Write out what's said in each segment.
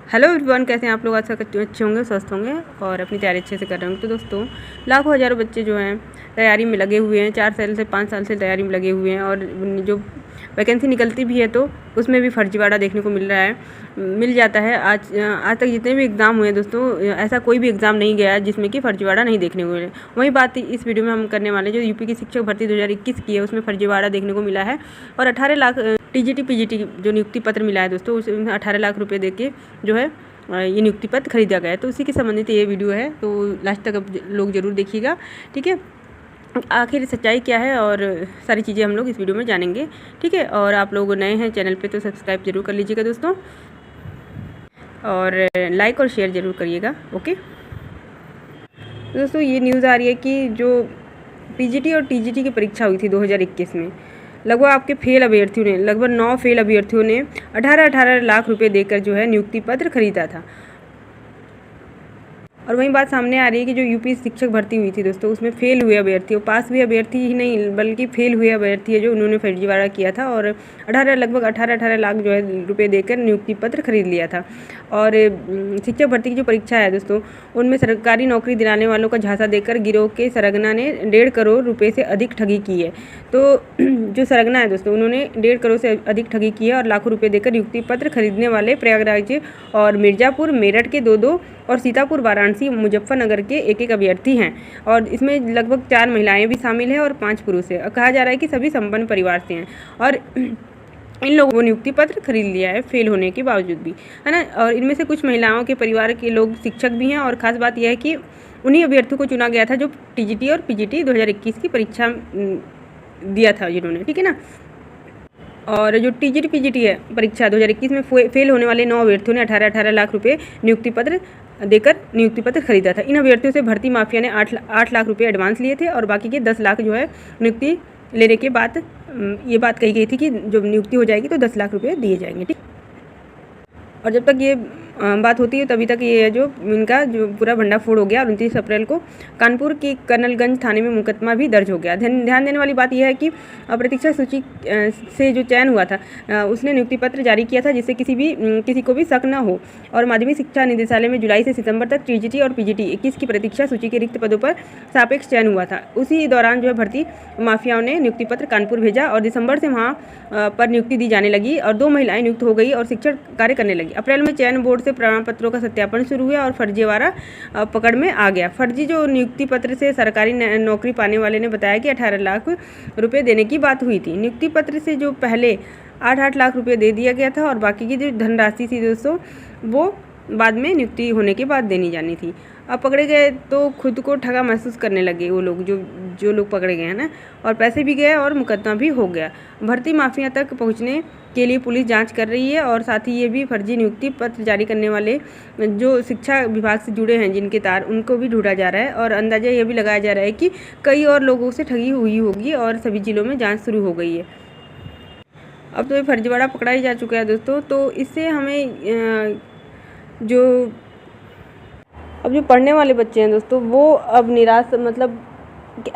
Hello everyone, कैसे हैं आप लोग। आज तक अच्छे होंगे, स्वस्थ होंगे और अपनी तैयारी अच्छे से कर रहे होंगे। तो दोस्तों, लाखों हज़ारों बच्चे जो हैं तैयारी में लगे हुए हैं, 4 साल से 5 साल से तैयारी में लगे हुए हैं और जो वैकेंसी निकलती भी है तो उसमें भी फर्जीवाड़ा देखने को मिल रहा है, मिल जाता है। आज तक जितने भी एग्ज़ाम हुए हैं दोस्तों, ऐसा कोई भी एग्ज़ाम नहीं गया जिसमें कि फर्जीवाड़ा नहीं देखने को मिले। वही बात इस वीडियो में हम करने वाले जो यूपी की शिक्षक भर्ती 2021 की है, उसमें फर्जीवाड़ा देखने को मिला है और 18 लाख टीजीटी पीजीटी जो नियुक्ति पत्र मिला है दोस्तों, उसमें 18 लाख रुपये दे के जो है ये नियुक्ति पत्र खरीदा गया है। तो उसी के संबंधित ये वीडियो है, तो लास्ट तक अब लोग ज़रूर देखिएगा, ठीक है। आखिर सच्चाई क्या है और सारी चीज़ें हम लोग इस वीडियो में जानेंगे, ठीक है। और आप लोग नए हैं चैनल पे तो सब्सक्राइब जरूर कर लीजिएगा दोस्तों, और लाइक और शेयर ज़रूर करिएगा, ओके। दोस्तों, ये न्यूज़ आ रही है कि जो पीजीटी और टीजीटी की परीक्षा हुई थी 2021 में, लगभग आपके फेल अभ्यर्थियों ने, लगभग 9 फेल अभ्यर्थियों ने 18 लाख रुपए देकर जो है नियुक्ति पत्र खरीदा था। और वही बात सामने आ रही है कि जो यूपी शिक्षक भर्ती हुई थी दोस्तों, उसमें फेल हुए अभ्यर्थी, पास हुए अभ्यर्थी ही नहीं बल्कि फेल हुए अभ्यर्थी है जो उन्होंने फर्जीवाड़ा किया था और लगभग 18 लाख जो है रुपए देकर नियुक्ति पत्र खरीद लिया था। और शिक्षक भर्ती की जो परीक्षा है दोस्तों, उनमें सरकारी नौकरी दिलाने वालों का झांसा देकर गिरोह के सरगना ने 1.5 करोड़ रुपये से अधिक ठगी की है। तो जो सरगना है दोस्तों, उन्होंने 1.5 करोड़ से अधिक ठगी की है और लाखों रुपये देकर नियुक्ति पत्र खरीदने वाले प्रयागराज और मिर्ज़ापुर, मेरठ के 2-2 और सीतापुर, वाराणसी, मुजफ्फरनगर के 1-1 अभ्यर्थी हैं। और इसमें लगभग 4 महिलाएं भी शामिल हैं और 5 पुरुष हैं। कहा जा रहा है कि सभी संपन्न परिवार से हैं और इन लोगों को नियुक्ति पत्र खरीद लिया है फेल होने के बावजूद भी, है ना। और इनमें से कुछ महिलाओं के परिवार के लोग शिक्षक भी हैं और ख़ास बात यह है कि उन्हीं अभ्यर्थियों को चुना गया था जो टीजीटी और पीजीटी 2021 की परीक्षा दिया था जिन्होंने, ठीक है ना। और जो टीजीटी पीजीटी है परीक्षा 2021 में फेल होने वाले 9 अभ्यर्थियों ने 18 लाख रुपए नियुक्ति पत्र देकर नियुक्ति पत्र खरीदा था। इन अभ्यर्थियों से भर्ती माफिया ने 8 लाख रुपए एडवांस लिए थे और बाकी के 10 लाख जो है नियुक्ति लेने के बाद ये बात कही गई थी कि जब नियुक्ति हो जाएगी तो 10 लाख रुपये दिए जाएंगे, ठीक। और जब तक ये बात होती है तभी तक ये जो इनका जो पूरा भंडाफोड़ हो गया और 29 अप्रैल को कानपुर की कर्नलगंज थाने में मुकदमा भी दर्ज हो गया। ध्यान देने वाली बात यह है कि प्रतीक्षा सूची से जो चयन हुआ था उसने नियुक्ति पत्र जारी किया था जिससे किसी को भी शक न हो। और माध्यमिक शिक्षा निदेशालय में जुलाई से सितंबर तक टीजीटी और पीजीटी 21 की प्रतीक्षा सूची के रिक्त पदों पर सापेक्ष चयन हुआ था। उसी दौरान जो है भर्ती माफियाओं ने नियुक्ति पत्र कानपुर भेजा और दिसंबर से वहाँ पर नियुक्ति दी जाने लगी और 2 महिलाएं नियुक्त हो गई और शिक्षण कार्य करने लगी। अप्रैल में चयन बोर्ड से प्रमाण पत्रों का सत्यापन शुरू हुआ और फर्जीवाड़ा पकड़ में आ गया। फर्जी जो नियुक्ति पत्र से सरकारी नौकरी पाने वाले ने बताया कि 18 लाख रुपए देने की बात हुई थी। नियुक्ति पत्र से जो पहले 8 लाख रुपए दे दिया गया था और बाकी की जो धनराशि थी दोस्तों, वो बाद में नियुक्ति होने के बाद देनी जानी थी। अब पकड़े गए तो खुद को ठगा महसूस करने लगे वो लोग, जो लोग पकड़े गए हैं ना, और पैसे भी गए और मुकदमा भी हो गया। भर्ती माफिया तक पहुंचने के लिए पुलिस जांच कर रही है और साथ ही ये भी फर्जी नियुक्ति पत्र जारी करने वाले जो शिक्षा विभाग से जुड़े हैं जिनके तार, उनको भी ढूंढा जा रहा है। और अंदाजा ये भी लगाया जा रहा है कि कई और लोगों से ठगी हुई होगी और सभी जिलों में जाँच शुरू हो गई है। अब तो ये फर्जीवाड़ा पकड़ा ही जा चुका है दोस्तों। तो इससे हमें अब जो पढ़ने वाले बच्चे हैं दोस्तों, वो अब निराश, मतलब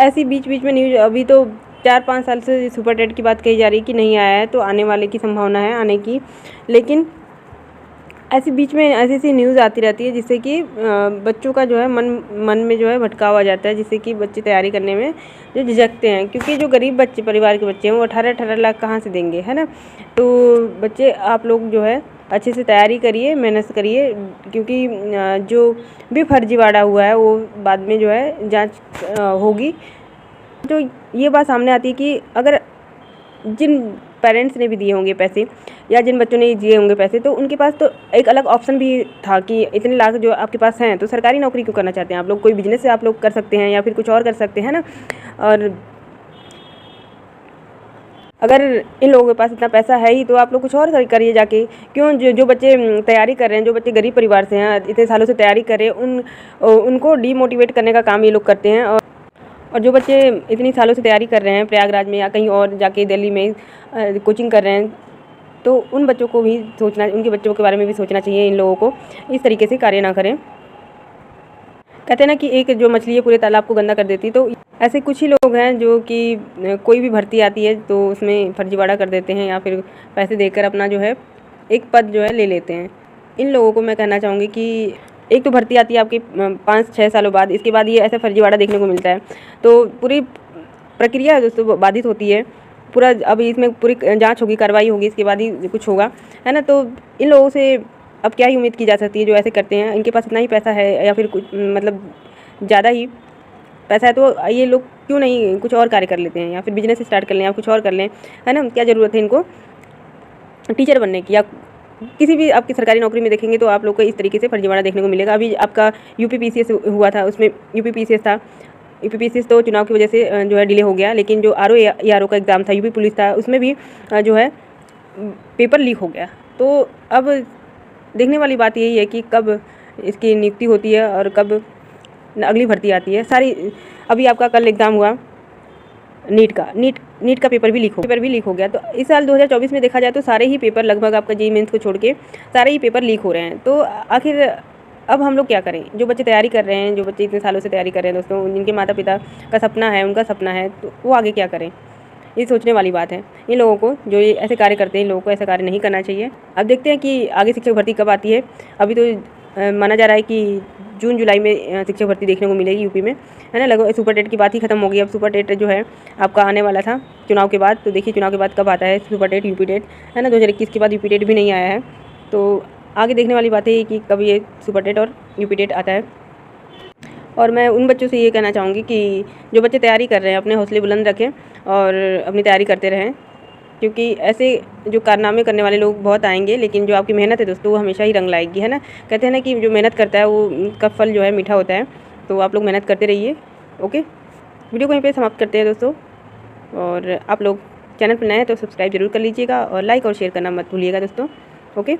ऐसी बीच बीच में न्यूज, अभी तो 4-5 साल से सुपर टेट की बात कही जा रही कि नहीं आया है, तो आने वाले की संभावना है आने की, लेकिन ऐसी बीच में ऐसी न्यूज़ आती रहती है जिससे कि बच्चों का जो है मन में जो है भटकाव आ जाता है, जिससे कि बच्चे तैयारी करने में जो झिझकते हैं, क्योंकि जो गरीब बच्चे परिवार के बच्चे हैं वो 18 लाख कहाँ से देंगे, है ना। तो बच्चे आप लोग जो है अच्छे से तैयारी करिए, मेहनत करिए, क्योंकि जो भी फर्जीवाड़ा हुआ है वो बाद में जो है जांच होगी। जो ये बात सामने आती है कि अगर जिन पेरेंट्स ने भी दिए होंगे पैसे या जिन बच्चों ने दिए होंगे पैसे, तो उनके पास तो एक अलग ऑप्शन भी था कि इतने लाख जो आपके पास हैं तो सरकारी नौकरी क्यों करना चाहते हैं आप लोग, कोई बिजनेस से आप लोग कर सकते हैं या फिर कुछ और कर सकते हैं ना। और अगर इन लोगों के पास इतना पैसा है ही तो आप लोग कुछ और करिए जाके। क्यों जो बच्चे तैयारी कर रहे हैं, जो बच्चे गरीब परिवार से हैं, इतने सालों से तैयारी कर रहे हैं, उनको डीमोटिवेट करने का काम ये लोग करते हैं। और जो बच्चे इतनी सालों से तैयारी कर रहे हैं प्रयागराज में या कहीं और जाके दिल्ली में कोचिंग कर रहे हैं, तो उन बच्चों को भी सोचना, उनके बच्चों के बारे में भी सोचना चाहिए। इन लोगों को इस तरीके से कार्य ना करें। कहते हैं ना कि एक जो मछली है पूरे तालाब को गंदा कर देती, तो ऐसे कुछ ही लोग हैं जो कि कोई भी भर्ती आती है तो उसमें फर्जीवाड़ा कर देते हैं या फिर पैसे देकर अपना जो है एक पद जो है ले लेते हैं। इन लोगों को मैं कहना चाहूँगी कि एक तो भर्ती आती है आपकी 5-6 सालों बाद, इसके बाद ये ऐसा फर्जीवाड़ा देखने को मिलता है, तो पूरी प्रक्रिया दोस्तों बाधित होती है। पूरा अब इसमें पूरी जांच होगी, कार्रवाई होगी, इसके बाद ही कुछ होगा, है ना। तो इन लोगों से अब क्या ही उम्मीद की जा सकती है जो ऐसे करते हैं। इनके पास इतना ही पैसा है या फिर कुछ मतलब ज़्यादा ही पैसा है, तो ये लोग क्यों नहीं कुछ और कार्य कर लेते हैं या फिर बिजनेस स्टार्ट कर लें या कुछ और कर लें, है ना। क्या ज़रूरत है इनको टीचर बनने की या किसी भी आपकी सरकारी नौकरी में देखेंगे तो आप लोग को इस तरीके से फर्जीवाड़ा देखने को मिलेगा। अभी आपका यूपीपीसीएस हुआ था, उसमें यूपीपीसीएस था, यूपीपीसीएस तो चुनाव की वजह से जो है डिले हो गया, लेकिन जो आरओ एआरओ का एग्ज़ाम था, यूपी पुलिस था, उसमें भी जो है पेपर लीक हो गया। तो अब देखने वाली बात यही है कि कब इसकी नियुक्ति होती है और कब अगली भर्ती आती है। सारी अभी आपका कल एग्ज़ाम हुआ नीट का पेपर भी लीक हो गया। तो इस साल 2024 में देखा जाए तो सारे ही पेपर लगभग आपका जेईई मेंस को छोड़ के सारे ही पेपर लीक हो रहे हैं। तो आखिर अब हम लोग क्या करें? जो बच्चे तैयारी कर रहे हैं, जो बच्चे इतने सालों से तैयारी कर रहे हैं दोस्तों, जिनके माता पिता का सपना है, उनका सपना है, तो वो आगे क्या करें? ये सोचने वाली बात है। इन लोगों को जो ये ऐसे कार्य करते हैं, इन लोगों को ऐसा कार्य नहीं करना चाहिए। अब देखते हैं कि आगे शिक्षक भर्ती कब आती है। अभी तो माना जा रहा है कि जून जुलाई में शिक्षक भर्ती देखने को मिलेगी यूपी में, है ना। लगभग सुपर टेट की बात ही खत्म हो गई। अब सुपर टेट जो है आपका आने वाला था चुनाव के बाद, तो देखिए चुनाव के बाद कब आता है सुपर टेट, यूपी टेट, है ना। 2021 के बाद यूपी टेट भी नहीं आया है, तो आगे देखने वाली बात है कि कब ये सुपर टेट और यूपी टेट आता है। और मैं उन बच्चों से ये कहना चाहूँगी कि जो बच्चे तैयारी कर रहे हैं अपने हौसले बुलंद रखें और अपनी तैयारी करते रहें, क्योंकि ऐसे जो कारनामे करने वाले लोग बहुत आएंगे, लेकिन जो आपकी मेहनत है दोस्तों वो हमेशा ही रंग लाएगी, है ना। कहते हैं ना कि जो मेहनत करता है वो का फल जो है मीठा होता है। तो आप लोग मेहनत करते रहिए। ओके, वीडियो को यहीं पे समाप्त करते हैं दोस्तों। और आप लोग चैनल पर नए हैं तो सब्सक्राइब जरूर कर लीजिएगा और लाइक और शेयर करना मत भूलिएगा दोस्तों। ओके।